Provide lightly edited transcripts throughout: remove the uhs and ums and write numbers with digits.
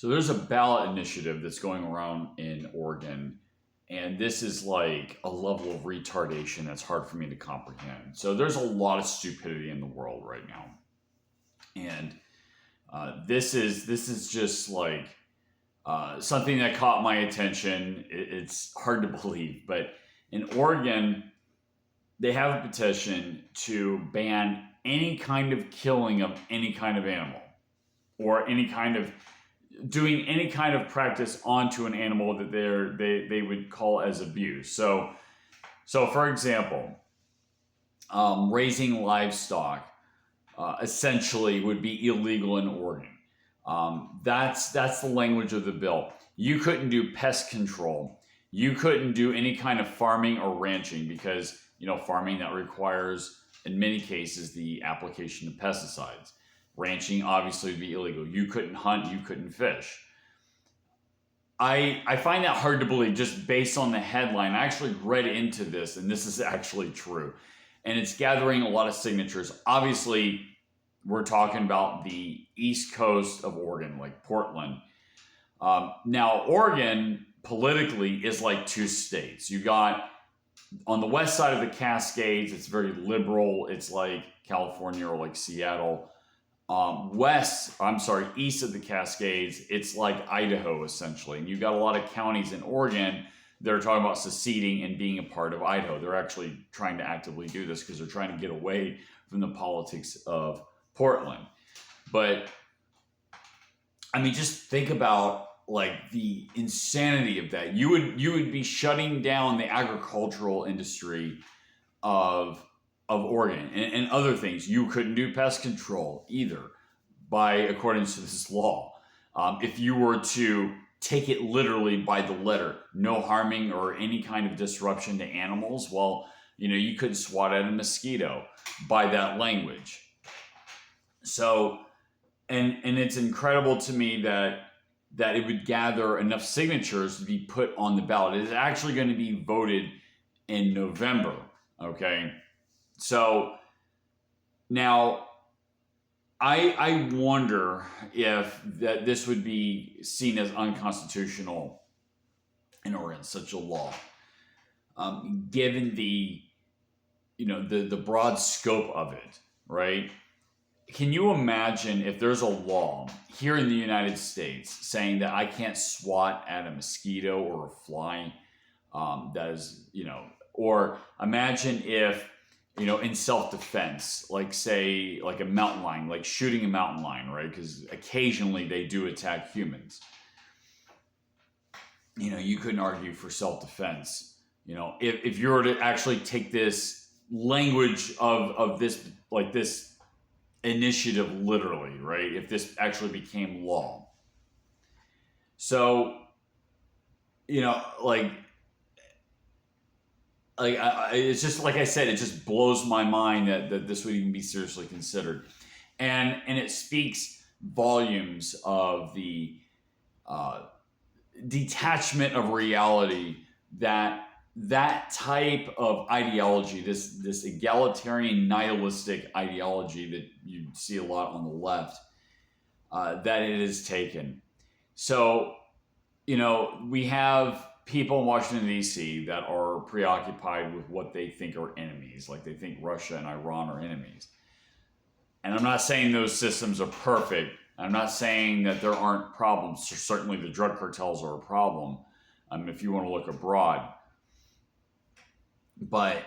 So there's a ballot initiative that's going around in Oregon, and this is like a level of retardation that's hard for me to comprehend. So there's a lot of stupidity in the world right now, and this is just like something that caught my attention. It's hard to believe, but in Oregon, they have a petition to ban any kind of killing of any kind of animal or any kind of doing any kind of practice onto an animal that they would call as abuse. So for example, raising livestock essentially would be illegal in Oregon. That's the language of the bill. You couldn't do pest control. You couldn't do any kind of farming or ranching because farming that requires in many cases the application of pesticides. Ranching obviously would be illegal. You couldn't hunt. You couldn't fish. I find that hard to believe just based on the headline. I actually read into this, and this is actually true. And it's gathering a lot of signatures. Obviously, we're talking about the east coast of Oregon, like Portland. Now, Oregon politically is like two states. You got on the west side of the Cascades, it's very liberal. It's like California or like Seattle. East of the Cascades, it's like Idaho essentially. And you've got a lot of counties in Oregon that are talking about seceding and being a part of Idaho. They're actually trying to actively do this because they're trying to get away from the politics of Portland. But I mean, just think about like the insanity of that. You would be shutting down the agricultural industry of Oregon and other things. You couldn't do pest control either, according to this law. If you were to take it literally by the letter, no harming or any kind of disruption to animals, well, you couldn't swat at a mosquito by that language. So, and it's incredible to me that it would gather enough signatures to be put on the ballot. It is actually going to be voted in November, okay? So now I wonder if that this would be seen as unconstitutional in Oregon, such a law, given the broad scope of it, right? Can you imagine if there's a law here in the United States saying that I can't swat at a mosquito or a fly? That is, or imagine if, in self-defense, like say, like a mountain lion, like shooting a mountain lion, right? Because occasionally they do attack humans. You couldn't argue for self-defense. If you were to actually take this language of this, like this initiative literally, right? If this actually became law. So, it's just like I said, it just blows my mind that this would even be seriously considered, and it speaks volumes of the detachment of reality that type of ideology, this egalitarian nihilistic ideology that you see a lot on the left, that it has taken. So, we have people in Washington, D.C. that are preoccupied with what they think are enemies, like they think Russia and Iran are enemies. And I'm not saying those systems are perfect. I'm not saying that there aren't problems. Certainly the drug cartels are a problem, if you want to look abroad. But,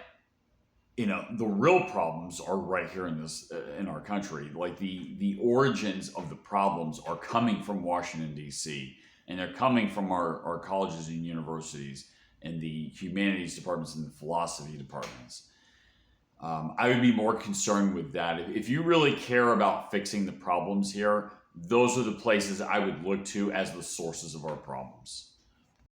the real problems are right here in our country. Like the origins of the problems are coming from Washington, D.C., and they're coming from our colleges and universities and the humanities departments and the philosophy departments. I would be more concerned with that. If you really care about fixing the problems here, those are the places I would look to as the sources of our problems.